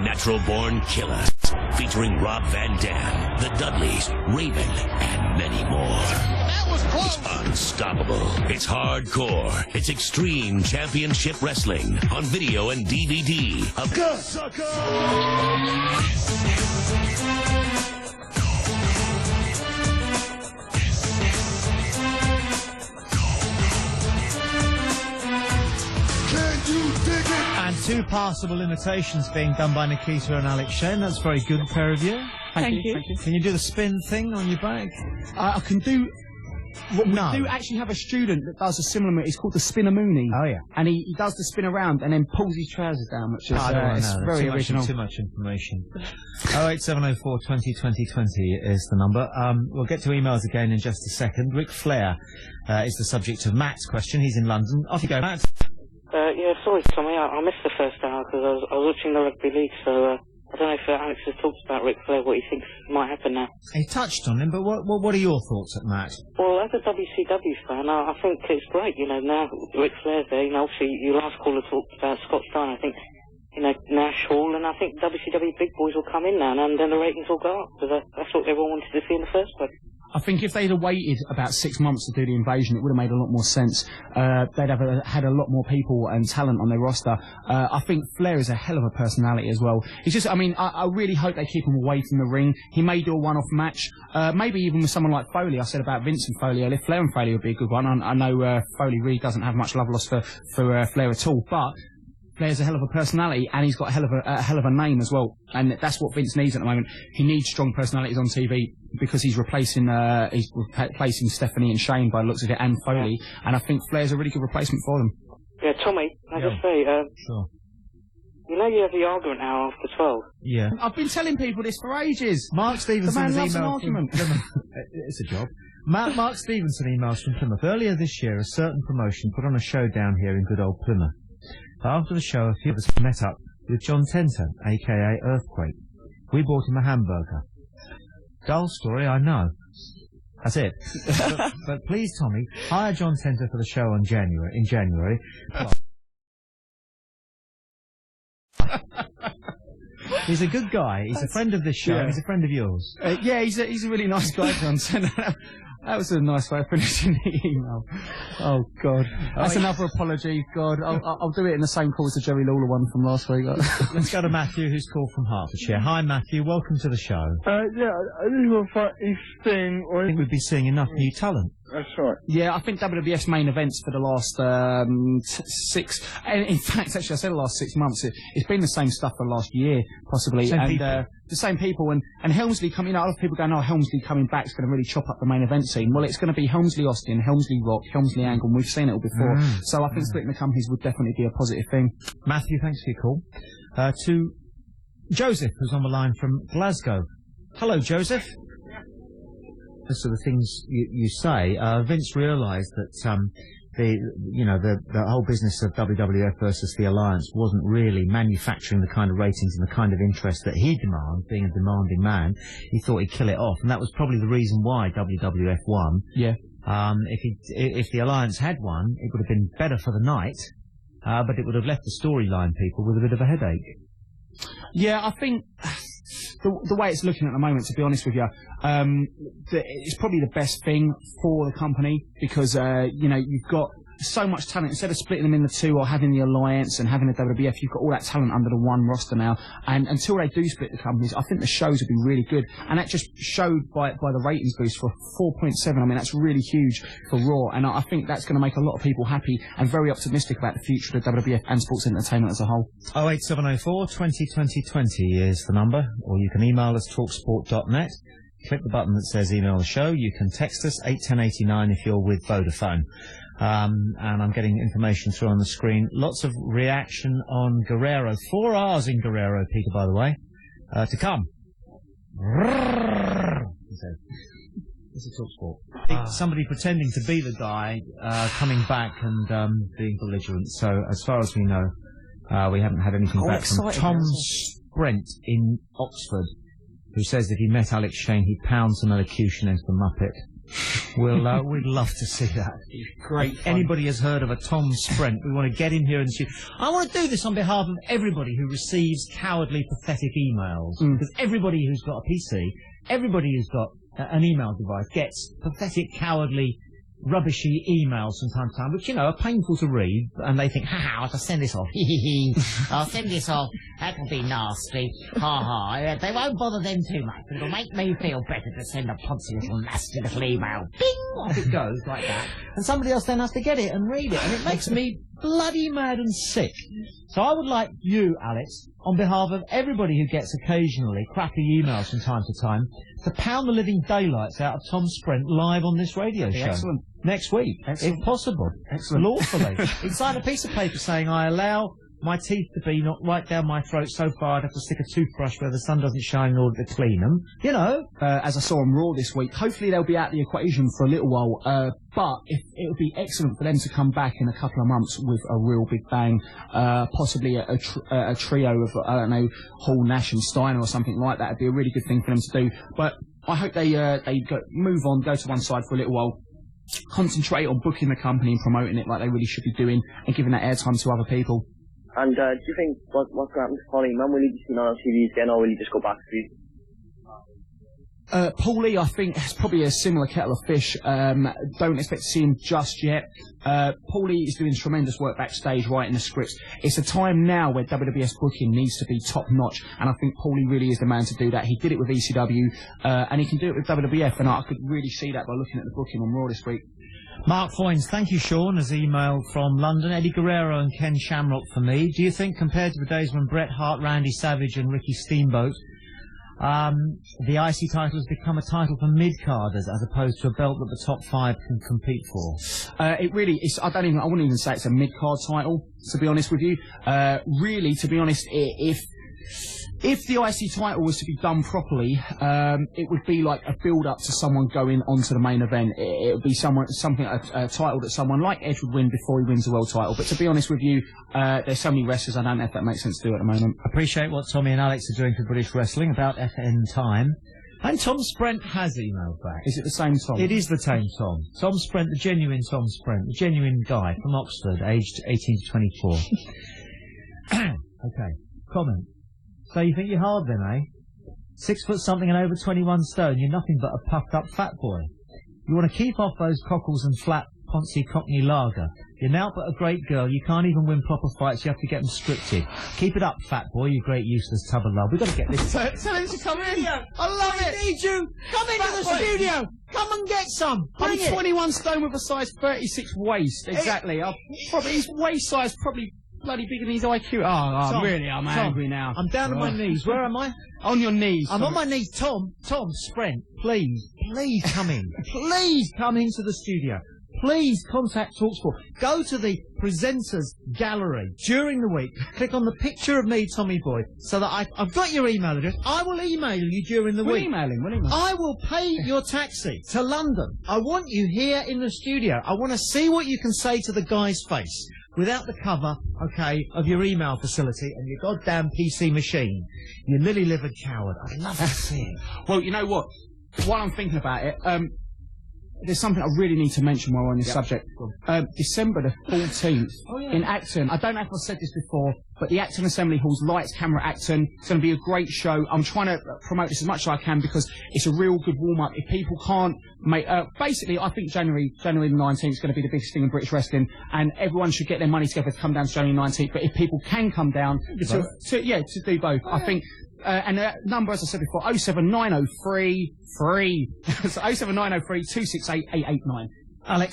natural-born killer. Featuring Rob Van Dam, the Dudleys, Raven, and many more. That was close. It's unstoppable. It's hardcore. It's extreme championship wrestling on video and DVD. Go, sucker! And 2 passable imitations being done by Nikita and Alex Shane. That's very good, pair of you. Thank you. Can you do the spin thing on your back? I can do... We do actually have a student that does a similar move. It's called the Spin-a-Mooney. Oh, yeah. And he does the spin around and then pulls his trousers down, which is it's very original. Too much information. 08704 20 20 20 is the number. We'll get to emails again in just a second. Ric Flair is the subject of Matt's question. He's in London. Off you go, Matt. Yeah, sorry, Tommy. I missed the first hour because I was watching the rugby league, so I don't know if Alex has talked about Ric Flair, what he thinks might happen now. He touched on him, but what are your thoughts at Matt? Well, as a WCW fan, I think it's great, you know, now Ric Flair's there. You know, obviously, your last caller talked about Scott Steiner. I think, you know, Nash Hall, and I think WCW big boys will come in now, and then the ratings will go up, because that's what everyone wanted to see in the first place. I think if they'd have waited about 6 months to do the invasion, it would have made a lot more sense. They'd have had a lot more people and talent on their roster. I think Flair is a hell of a personality as well. It's just, I mean, I really hope they keep him away from the ring. He may do a one-off match, maybe even with someone like Foley. I said about Vince and Foley earlier. Flair and Foley would be a good one. I know Foley really doesn't have much love lost for Flair at all, but Flair's a hell of a personality, and he's got a hell of a name as well, and that's what Vince needs at the moment. He needs strong personalities on TV because he's replacing Stephanie and Shane by the looks of it, and Foley, and I think Flair's a really good replacement for them. Yeah, Tommy, I just say, sure. You know you have the argument hour after 12. Yeah. I've been telling people this for ages. Mark Stevenson the man has loves an emailed argument. It's a job. Mark Stevenson emails from Plymouth. Earlier this year, a certain promotion put on a show down here in good old Plymouth. After the show, a few of us met up with John Tenter, a.k.a. Earthquake. We bought him a hamburger. Dull story, I know. That's it. but please, Tommy, hire John Tenter for the show in January. He's a good guy. He's a friend of this show. Yeah. He's a friend of yours. Yeah, he's a really nice guy, John Tenter. That was a nice way of finishing the email. Oh, God. That's another apology. God, I'll do it in the same call as the Jerry Lawler one from last week. Let's go to Matthew, who's called from Hertfordshire. Hi, Matthew. Welcome to the show. Yeah, I just want to find his thing. I think we'd be seeing enough new talent. That's right. Yeah, I think WWF's main events for the last 6... And in fact, actually, I said the last 6 months. It's been the same stuff for the last year, possibly. The same people. And Helmsley coming... You know, a lot of people going, oh, Helmsley coming back is going to really chop up the main event scene. Well, it's going to be Helmsley Austin, Helmsley Rock, Helmsley Angle, and we've seen it all before. So I think splitting the companies would definitely be a positive thing. Matthew, thanks for your call. To Joseph, who's on the line from Glasgow. Hello, Joseph. As to the things you say, Vince realised that the whole business of WWF versus the Alliance wasn't really manufacturing the kind of ratings and the kind of interest that he demands, being a demanding man. He thought he'd kill it off, and that was probably the reason why WWF won. Yeah. If the Alliance had won, it would have been better for the night, but it would have left the storyline people with a bit of a headache. Yeah, I think the way it's looking at the moment, to be honest with you, it's probably the best thing for the company because, you've got so much talent. Instead of splitting them in the two or having the Alliance and having the WWF, you've got all that talent under the one roster now. And until they do split the companies, I think the shows will be really good. And that just showed by the ratings boost for 4.7. I mean, that's really huge for Raw. And I think that's going to make a lot of people happy and very optimistic about the future of the WWF and sports entertainment as a whole. 08704 20 20 20 is the number, or you can email us talksport.net. Click the button that says email the show. You can text us 81089 if you're with Vodafone. And I'm getting information through on the screen. Lots of reaction on Guerrero. 4 R's in Guerrero, Peter, by the way. To come. He said. This is Talksport. Somebody pretending to be the guy, coming back and being belligerent. So, as far as we know, we haven't had anything back from Tom Sprent in Oxford, who says if he met Alex Shane, he'd pound some elocution into the Muppet. We'd love to see that. Great If anybody has heard of a Tom Sprent, we want to get him here and see. I want to do this on behalf of everybody who receives cowardly, pathetic emails. Because everybody who's got a PC, everybody who's got an email device gets pathetic, cowardly, rubbishy emails from time to time, which, are painful to read, and they think, ha, I'll send this off. I'll send this off. That'll be nasty. Ha ha. They won't bother them too much, but it'll make me feel better to send a poncy little nasty little email. Bing! Off it goes like that. And somebody else then has to get it and read it, and it makes me bloody mad and sick. So I would like you, Alex, on behalf of everybody who gets occasionally crappy emails from time to time, to pound the living daylights out of Tom Sprent live on this radio show. Excellent. Next week, if possible. Excellent. Lawfully. He'd sign a piece of paper saying, I allow my teeth to be not right down my throat so far I'd have to stick a toothbrush where the sun doesn't shine in order to clean them. As I saw on Raw this week, hopefully they'll be out of the equation for a little while, but it would be excellent for them to come back in a couple of months with a real big bang, possibly a trio of, I don't know, Hall, Nash and Steiner or something like that. It'd be a really good thing for them to do. But I hope they move on, go to one side for a little while, concentrate on booking the company and promoting it like they really should be doing, and giving that airtime to other people. And do you think what's going to happen to Paulie, man? Will he be seen on TV again, or will he just go back to Paulie, I think, is probably a similar kettle of fish. Don't expect to see him just yet. Paulie is doing tremendous work backstage, writing the scripts. It's a time now where WWS booking needs to be top-notch, and I think Paulie really is the man to do that. He did it with ECW, and he can do it with WWF, and I could really see that by looking at the booking on Raw this week. Mark Foynes, thank you, Sean, as email from London. Eddie Guerrero and Ken Shamrock for me. Do you think, compared to the days when Bret Hart, Randy Savage and Ricky Steamboat, the IC title has become a title for mid-carders as opposed to a belt that the top 5 can compete for? It really is. I wouldn't even say it's a mid-card title, to be honest with you. Really, to be honest, if the IC title was to be done properly, it would be like a build-up to someone going onto the main event. It would be a title that someone like Edge would win before he wins the world title. But to be honest with you, there's so many wrestlers, I don't know if that makes sense to do at the moment. Appreciate what Tommy and Alex are doing for British Wrestling about FN Time. And Tom Sprent has emailed back. Is it the same Tom? It is the same Tom. Tom Sprent, the genuine Tom Sprent, the genuine guy from Oxford, aged 18 to 24. Okay, comment. So you think you're hard then, eh? 6 foot something and over 21 stone, you're nothing but a puffed up fat boy. You want to keep off those cockles and flat poncy cockney lager. You're now but a great girl, you can't even win proper fights, you have to get them scripted. Keep it up, fat boy, you great useless tub of love. We've got to get this. Tell him to come in. I love it. I need you. Come into the studio. Come and get some. I'm Bring it. 21 stone with a size 36 waist. Exactly. His waist size probably bloody bigger than his IQ. Tom, really, I'm angry now. I'm down on my knees. Where am I? On your knees. I'm on my knees. Tom Sprent, please come in. Please come into the studio. Please contact Talksport. Go to the presenters gallery during the week. Click on the picture of me, Tommy Boy, so that I've got your email address. I will email you during the week. We'll email. I will pay your taxi to London. I want you here in the studio. I want to see what you can say to the guy's face without the cover, okay, of your email facility and your goddamn PC machine. You lily-livered coward. I'd love to see it. Well, you know what? While I'm thinking about it, there's something I really need to mention while we're on this subject. December the 14th in Acton. I don't know if I've said this before, but the Acton Assembly Hall's Lights, Camera, Acton. It's going to be a great show. I'm trying to promote this as much as I can because it's a real good warm-up. If people can't make... basically, I think January the 19th is going to be the biggest thing in British wrestling, and everyone should get their money together to come down to January 19th. But if people can come down to do both, I think... and the number, as I said before, 07903 free. So 07903 268 889. Alex.